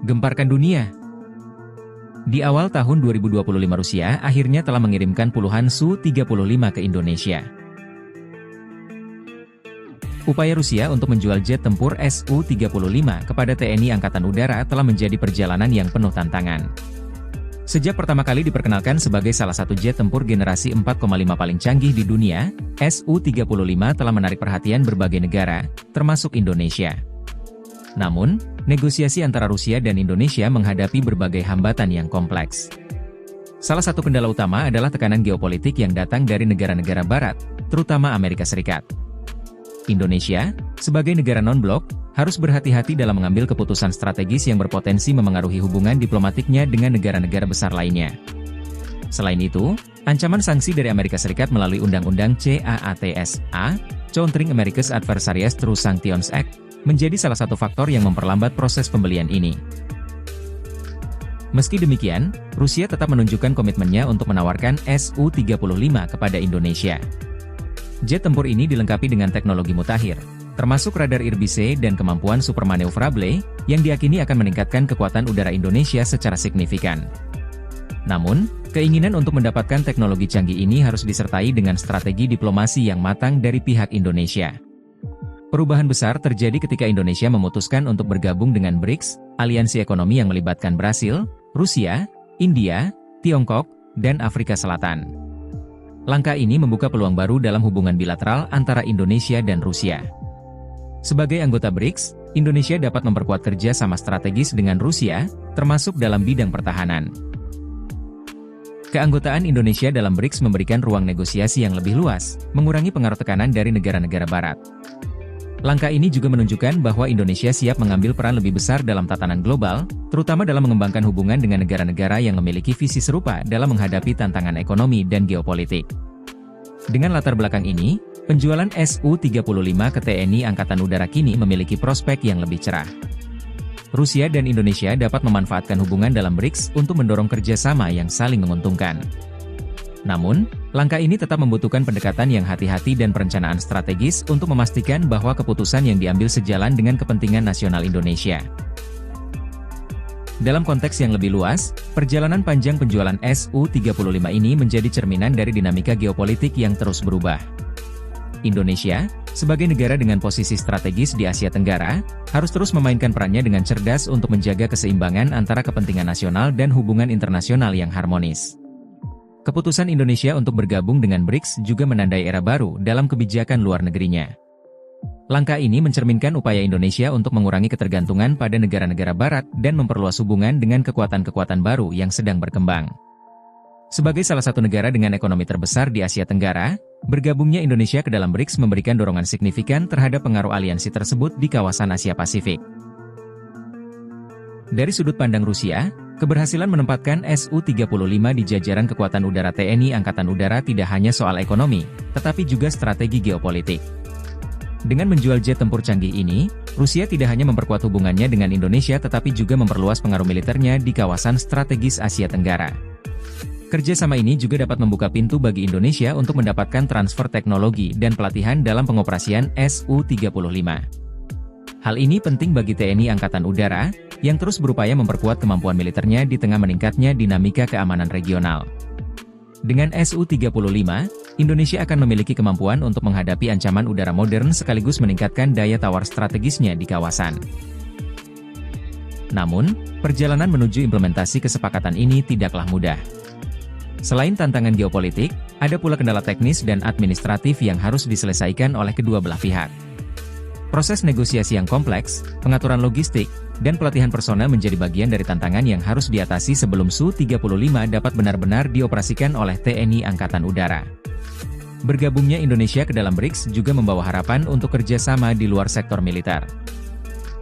Gemparkan dunia. Di awal tahun 2025 Rusia akhirnya telah mengirimkan puluhan Su-35 ke Indonesia. Upaya Rusia untuk menjual jet tempur Su-35 kepada TNI Angkatan Udara telah menjadi perjalanan yang penuh tantangan. Sejak pertama kali diperkenalkan sebagai salah satu jet tempur generasi 4,5 paling canggih di dunia, Su-35 telah menarik perhatian berbagai negara, termasuk Indonesia. Namun, negosiasi antara Rusia dan Indonesia menghadapi berbagai hambatan yang kompleks. Salah satu kendala utama adalah tekanan geopolitik yang datang dari negara-negara Barat, terutama Amerika Serikat. Indonesia, sebagai negara non-blok, harus berhati-hati dalam mengambil keputusan strategis yang berpotensi memengaruhi hubungan diplomatiknya dengan negara-negara besar lainnya. Selain itu, ancaman sanksi dari Amerika Serikat melalui Undang-Undang CAATS-A, Countering America's Adversaries Through Sanctions Act, menjadi salah satu faktor yang memperlambat proses pembelian ini. Meski demikian, Rusia tetap menunjukkan komitmennya untuk menawarkan Su-35 kepada Indonesia. Jet tempur ini dilengkapi dengan teknologi mutakhir, termasuk radar IRBC dan kemampuan supermaneuvrable, yang diyakini akan meningkatkan kekuatan udara Indonesia secara signifikan. Namun, keinginan untuk mendapatkan teknologi canggih ini harus disertai dengan strategi diplomasi yang matang dari pihak Indonesia. Perubahan besar terjadi ketika Indonesia memutuskan untuk bergabung dengan BRICS, aliansi ekonomi yang melibatkan Brasil, Rusia, India, Tiongkok, dan Afrika Selatan. Langkah ini membuka peluang baru dalam hubungan bilateral antara Indonesia dan Rusia. Sebagai anggota BRICS, Indonesia dapat memperkuat kerja sama strategis dengan Rusia, termasuk dalam bidang pertahanan. Keanggotaan Indonesia dalam BRICS memberikan ruang negosiasi yang lebih luas, mengurangi pengaruh tekanan dari negara-negara Barat. Langkah ini juga menunjukkan bahwa Indonesia siap mengambil peran lebih besar dalam tatanan global, terutama dalam mengembangkan hubungan dengan negara-negara yang memiliki visi serupa dalam menghadapi tantangan ekonomi dan geopolitik. Dengan latar belakang ini, penjualan Su-35 ke TNI Angkatan Udara kini memiliki prospek yang lebih cerah. Rusia dan Indonesia dapat memanfaatkan hubungan dalam BRICS untuk mendorong kerjasama yang saling menguntungkan. Namun, langkah ini tetap membutuhkan pendekatan yang hati-hati dan perencanaan strategis untuk memastikan bahwa keputusan yang diambil sejalan dengan kepentingan nasional Indonesia. Dalam konteks yang lebih luas, perjalanan panjang penjualan Su-35 ini menjadi cerminan dari dinamika geopolitik yang terus berubah. Indonesia, sebagai negara dengan posisi strategis di Asia Tenggara, harus terus memainkan perannya dengan cerdas untuk menjaga keseimbangan antara kepentingan nasional dan hubungan internasional yang harmonis. Keputusan Indonesia untuk bergabung dengan BRICS juga menandai era baru dalam kebijakan luar negerinya. Langkah ini mencerminkan upaya Indonesia untuk mengurangi ketergantungan pada negara-negara Barat dan memperluas hubungan dengan kekuatan-kekuatan baru yang sedang berkembang. Sebagai salah satu negara dengan ekonomi terbesar di Asia Tenggara, bergabungnya Indonesia ke dalam BRICS memberikan dorongan signifikan terhadap pengaruh aliansi tersebut di kawasan Asia Pasifik. Dari sudut pandang Rusia, keberhasilan menempatkan Su-35 di jajaran kekuatan udara TNI Angkatan Udara tidak hanya soal ekonomi, tetapi juga strategi geopolitik. Dengan menjual jet tempur canggih ini, Rusia tidak hanya memperkuat hubungannya dengan Indonesia tetapi juga memperluas pengaruh militernya di kawasan strategis Asia Tenggara. Kerjasama ini juga dapat membuka pintu bagi Indonesia untuk mendapatkan transfer teknologi dan pelatihan dalam pengoperasian Su-35. Hal ini penting bagi TNI Angkatan Udara, yang terus berupaya memperkuat kemampuan militernya di tengah meningkatnya dinamika keamanan regional. Dengan Su-35, Indonesia akan memiliki kemampuan untuk menghadapi ancaman udara modern sekaligus meningkatkan daya tawar strategisnya di kawasan. Namun, perjalanan menuju implementasi kesepakatan ini tidaklah mudah. Selain tantangan geopolitik, ada pula kendala teknis dan administratif yang harus diselesaikan oleh kedua belah pihak. Proses negosiasi yang kompleks, pengaturan logistik, dan pelatihan personel menjadi bagian dari tantangan yang harus diatasi sebelum Su-35 dapat benar-benar dioperasikan oleh TNI Angkatan Udara. Bergabungnya Indonesia ke dalam BRICS juga membawa harapan untuk kerjasama di luar sektor militer.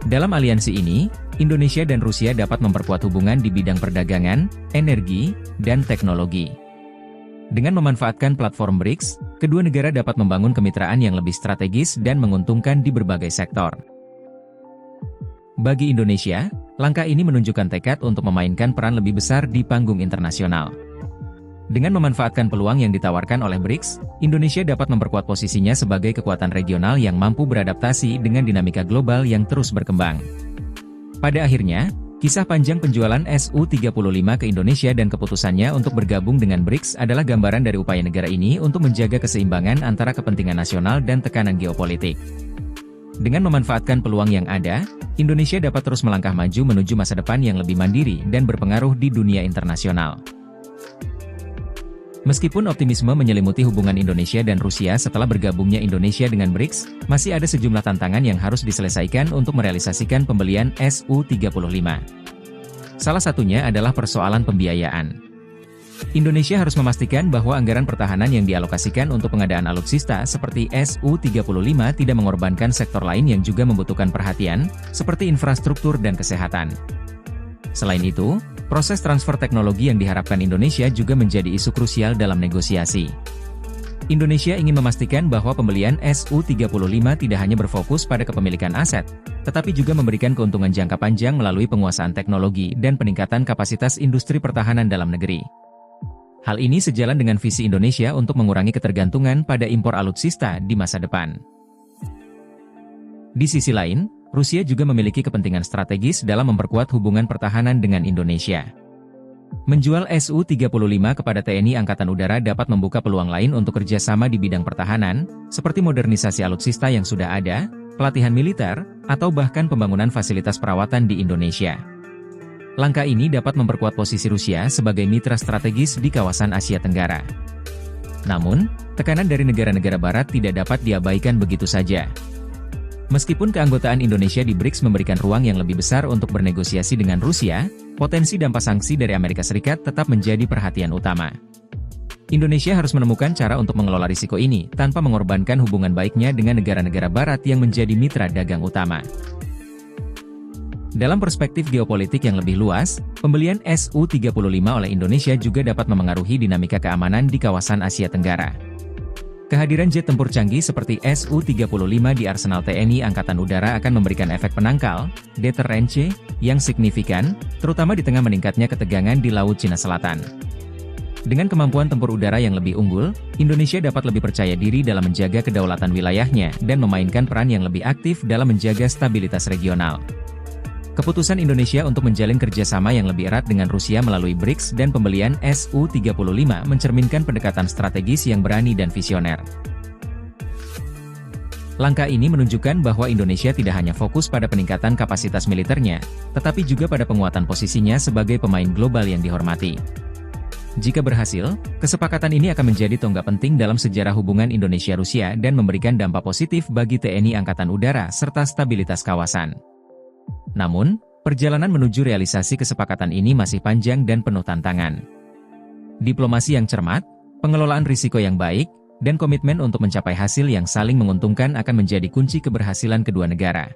Dalam aliansi ini, Indonesia dan Rusia dapat memperkuat hubungan di bidang perdagangan, energi, dan teknologi. Dengan memanfaatkan platform BRICS, kedua negara dapat membangun kemitraan yang lebih strategis dan menguntungkan di berbagai sektor. Bagi Indonesia, langkah ini menunjukkan tekad untuk memainkan peran lebih besar di panggung internasional. Dengan memanfaatkan peluang yang ditawarkan oleh BRICS, Indonesia dapat memperkuat posisinya sebagai kekuatan regional yang mampu beradaptasi dengan dinamika global yang terus berkembang. Pada akhirnya, Kisah panjang penjualan Su-35 ke Indonesia dan keputusannya untuk bergabung dengan BRICS adalah gambaran dari upaya negara ini untuk menjaga keseimbangan antara kepentingan nasional dan tekanan geopolitik. Dengan memanfaatkan peluang yang ada, Indonesia dapat terus melangkah maju menuju masa depan yang lebih mandiri dan berpengaruh di dunia internasional. Meskipun optimisme menyelimuti hubungan Indonesia dan Rusia setelah bergabungnya Indonesia dengan BRICS, masih ada sejumlah tantangan yang harus diselesaikan untuk merealisasikan pembelian Su-35. Salah satunya adalah persoalan pembiayaan. Indonesia harus memastikan bahwa anggaran pertahanan yang dialokasikan untuk pengadaan alutsista seperti Su-35 tidak mengorbankan sektor lain yang juga membutuhkan perhatian, seperti infrastruktur dan kesehatan. Selain itu, proses transfer teknologi yang diharapkan Indonesia juga menjadi isu krusial dalam negosiasi. Indonesia ingin memastikan bahwa pembelian Su-35 tidak hanya berfokus pada kepemilikan aset, tetapi juga memberikan keuntungan jangka panjang melalui penguasaan teknologi dan peningkatan kapasitas industri pertahanan dalam negeri. Hal ini sejalan dengan visi Indonesia untuk mengurangi ketergantungan pada impor alutsista di masa depan. Di sisi lain, Rusia juga memiliki kepentingan strategis dalam memperkuat hubungan pertahanan dengan Indonesia. Menjual Su-35 kepada TNI Angkatan Udara dapat membuka peluang lain untuk kerjasama di bidang pertahanan, seperti modernisasi alutsista yang sudah ada, pelatihan militer, atau bahkan pembangunan fasilitas perawatan di Indonesia. Langkah ini dapat memperkuat posisi Rusia sebagai mitra strategis di kawasan Asia Tenggara. Namun, tekanan dari negara-negara Barat tidak dapat diabaikan begitu saja. Meskipun keanggotaan Indonesia di BRICS memberikan ruang yang lebih besar untuk bernegosiasi dengan Rusia, potensi dampak sanksi dari Amerika Serikat tetap menjadi perhatian utama. Indonesia harus menemukan cara untuk mengelola risiko ini tanpa mengorbankan hubungan baiknya dengan negara-negara Barat yang menjadi mitra dagang utama. Dalam perspektif geopolitik yang lebih luas, pembelian Su-35 oleh Indonesia juga dapat memengaruhi dinamika keamanan di kawasan Asia Tenggara. Kehadiran jet tempur canggih seperti Su-35 di arsenal TNI Angkatan Udara akan memberikan efek penangkal, deterrence, yang signifikan, terutama di tengah meningkatnya ketegangan di Laut Cina Selatan. Dengan kemampuan tempur udara yang lebih unggul, Indonesia dapat lebih percaya diri dalam menjaga kedaulatan wilayahnya dan memainkan peran yang lebih aktif dalam menjaga stabilitas regional. Keputusan Indonesia untuk menjalin kerjasama yang lebih erat dengan Rusia melalui BRICS dan pembelian Su-35 mencerminkan pendekatan strategis yang berani dan visioner. Langkah ini menunjukkan bahwa Indonesia tidak hanya fokus pada peningkatan kapasitas militernya, tetapi juga pada penguatan posisinya sebagai pemain global yang dihormati. Jika berhasil, kesepakatan ini akan menjadi tonggak penting dalam sejarah hubungan Indonesia-Rusia dan memberikan dampak positif bagi TNI Angkatan Udara serta stabilitas kawasan. Namun, perjalanan menuju realisasi kesepakatan ini masih panjang dan penuh tantangan. Diplomasi yang cermat, pengelolaan risiko yang baik, dan komitmen untuk mencapai hasil yang saling menguntungkan akan menjadi kunci keberhasilan kedua negara.